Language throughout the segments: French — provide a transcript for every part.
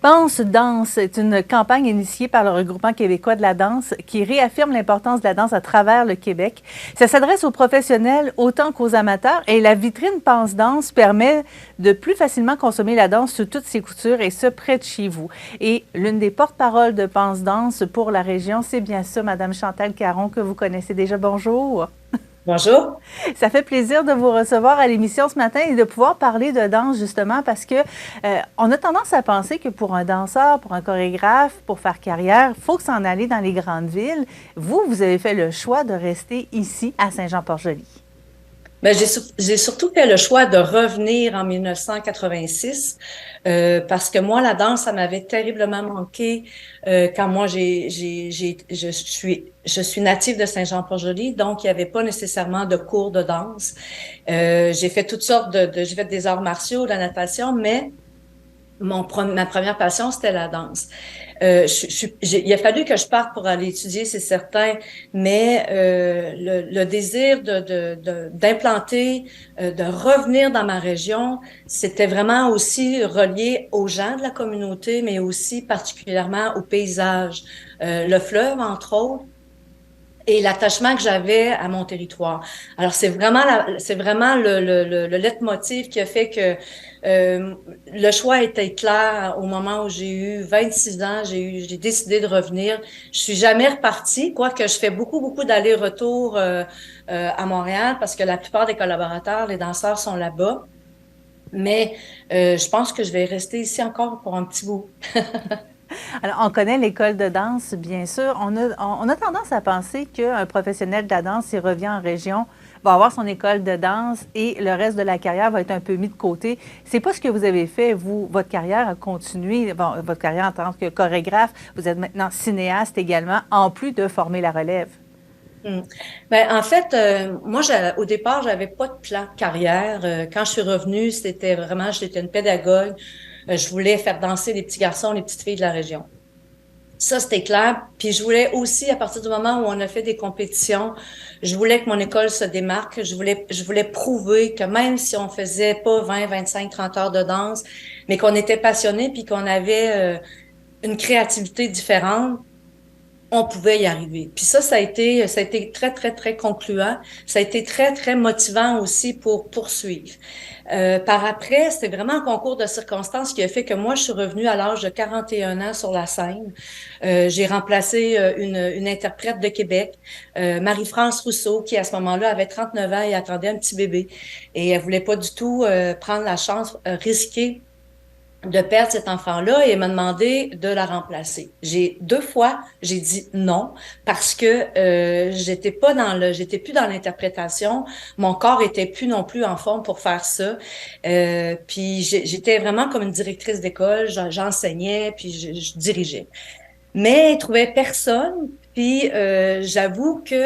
Pense Danse est une campagne initiée par le regroupement québécois de la danse qui réaffirme l'importance de la danse à travers le Québec. Ça s'adresse aux professionnels autant qu'aux amateurs et la vitrine Pense Danse permet de plus facilement consommer la danse sous toutes ses coutures et ce, près de chez vous. Et l'une des porte-paroles de Pense Danse pour la région, c'est bien ça, Madame Chantal Caron, que vous connaissez déjà. Bonjour. Bonjour. Ça fait plaisir de vous recevoir à l'émission ce matin et de pouvoir parler de danse justement parce que on a tendance à penser que pour un danseur, pour un chorégraphe, pour faire carrière, il faut s'en aller dans les grandes villes. Vous, vous avez fait le choix de rester ici à Saint-Jean-Port-Joli. Ben, j'ai surtout fait le choix de revenir en 1986 parce que moi, la danse, ça m'avait terriblement manqué quand moi, je suis native de Saint-Jean-Port-Joli, donc il n'y avait pas nécessairement de cours de danse. J'ai fait toutes sortes j'ai fait des arts martiaux, de la natation, mais ma première passion, c'était la danse. Il a fallu que je parte pour aller étudier, c'est certain, mais le désir d'implanter, de revenir dans ma région, c'était vraiment aussi relié aux gens de la communauté, mais aussi particulièrement au paysage, le fleuve, entre autres, et l'attachement que j'avais à mon territoire. Alors, c'est vraiment le leitmotiv qui a fait que le choix était clair au moment où j'ai eu 26 ans, j'ai décidé de revenir. Je suis jamais repartie, quoique je fais beaucoup d'allers-retours à Montréal parce que la plupart des collaborateurs, les danseurs sont là-bas. Mais je pense que je vais rester ici encore pour un petit bout. Alors, on connaît l'école de danse, bien sûr. On a tendance à penser qu'un professionnel de la danse, s'il revient en région, va avoir son école de danse et le reste de la carrière va être un peu mis de côté. C'est pas ce que vous avez fait, vous. Votre carrière a continué, bon, votre carrière en tant que chorégraphe. Vous êtes maintenant cinéaste également, en plus de former la relève. Hmm. Ben, en fait, moi, au départ, j'avais pas de plan de carrière. Quand je suis revenue, j'étais une pédagogue. Je voulais faire danser les petits garçons, les petites filles de la région. Ça, c'était clair. Puis je voulais aussi, à partir du moment où on a fait des compétitions, je voulais que mon école se démarque. Je voulais prouver que même si on faisait pas 20, 25, 30 heures de danse, mais qu'on était passionné puis qu'on avait une créativité différente, on pouvait y arriver. Puis ça a été très concluant. Ça a été très motivant aussi pour poursuivre. Par après, c'était vraiment un concours de circonstances qui a fait que moi, je suis revenue à l'âge de 41 ans sur la scène. J'ai remplacé une interprète de Québec, Marie-France Rousseau, qui à ce moment-là avait 39 ans et attendait un petit bébé. Et elle voulait pas du tout prendre la chance, risquer de perdre cet enfant-là et elle m'a demandé de la remplacer. J'ai dit non parce que j'étais plus dans l'interprétation, mon corps était plus non plus en forme pour faire ça. Puis j'étais vraiment comme une directrice d'école, j'enseignais puis je dirigeais. Mais il trouvait personne. Puis j'avoue que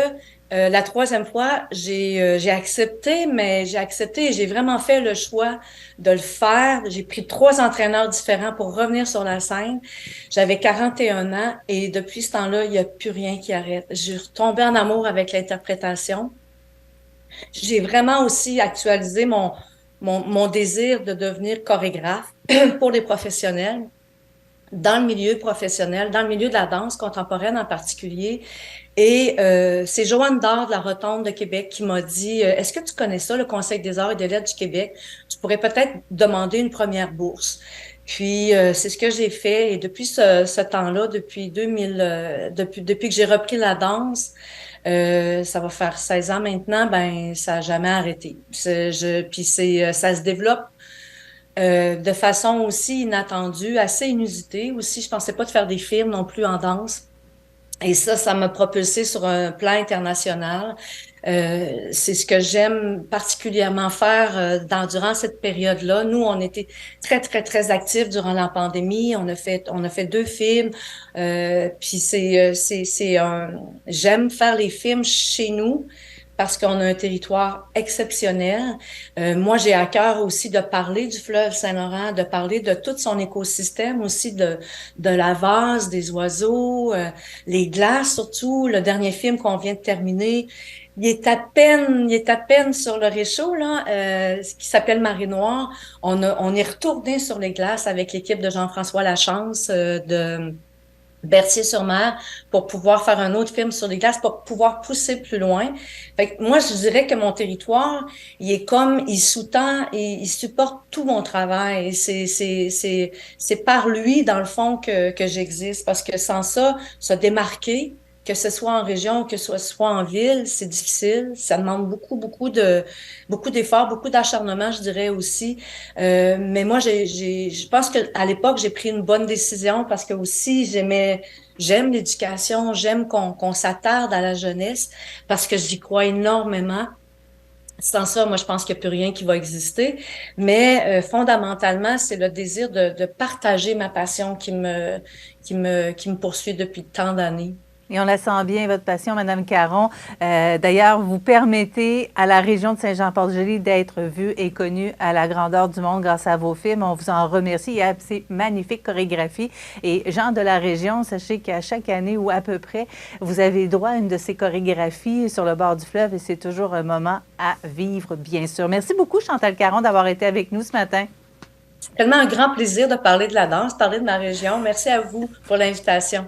la troisième fois, j'ai accepté, mais j'ai accepté et j'ai vraiment fait le choix de le faire. J'ai pris 3 entraîneurs différents pour revenir sur la scène. J'avais 41 ans et depuis ce temps-là, il n'y a plus rien qui arrête. J'ai retombé en amour avec l'interprétation. J'ai vraiment aussi actualisé mon désir de devenir chorégraphe pour les professionnels dans le milieu professionnel, dans le milieu de la danse contemporaine en particulier. Et c'est Joanne Dard de la Rotonde de Québec qui m'a dit est-ce que tu connais ça, le Conseil des arts et des lettres du Québec? Tu pourrais peut-être demander une première bourse. Puis c'est ce que j'ai fait et depuis ce temps-là, depuis 2000, depuis que j'ai repris la danse, ça va faire 16 ans maintenant, ben ça a jamais arrêté. Ça se développe de façon aussi inattendue, assez inusitée aussi. Je pensais pas de faire des films non plus en danse. Et ça m'a propulsé sur un plan international. C'est ce que j'aime particulièrement faire durant cette période-là. Nous, on était très actifs durant la pandémie. On a fait 2 films. Puis j'aime faire les films chez nous parce qu'on a un territoire exceptionnel. Moi, j'ai à cœur aussi de parler du fleuve Saint-Laurent, de parler de tout son écosystème aussi, de la vase, des oiseaux, les glaces surtout. Le dernier film qu'on vient de terminer, il est à peine sur le réchaud, là, qui s'appelle Marée Noire. On est retourné sur les glaces avec l'équipe de Jean-François Lachance, de Berthier-sur-Mer pour pouvoir faire un autre film sur les glaces, pour pouvoir pousser plus loin. Fait que moi, je dirais que mon territoire, il est comme, il sous-tend et il supporte tout mon travail. Et c'est par lui, dans le fond, que j'existe. Parce que sans ça, se démarquer, que ce soit en région, que ce soit en ville, c'est difficile. Ça demande beaucoup d'efforts, beaucoup d'acharnement, je dirais aussi. Mais moi, je pense que à l'époque, j'ai pris une bonne décision parce que aussi, j'aime l'éducation, j'aime qu'on s'attarde à la jeunesse parce que j'y crois énormément. Sans ça, moi, je pense qu'il n'y a plus rien qui va exister. Mais fondamentalement, c'est le désir de partager ma passion qui me poursuit depuis tant d'années. Et on la sent bien, votre passion, Madame Caron. D'ailleurs, vous permettez à la région de Saint-Jean-Port-du-Joli d'être vue et connue à la grandeur du monde grâce à vos films. On vous en remercie. Il y a ces magnifiques chorégraphies. Et gens de la région, sachez qu'à chaque année ou à peu près, vous avez droit à une de ces chorégraphies sur le bord du fleuve et c'est toujours un moment à vivre, bien sûr. Merci beaucoup, Chantal Caron, d'avoir été avec nous ce matin. C'est tellement un grand plaisir de parler de la danse, parler de ma région. Merci à vous pour l'invitation.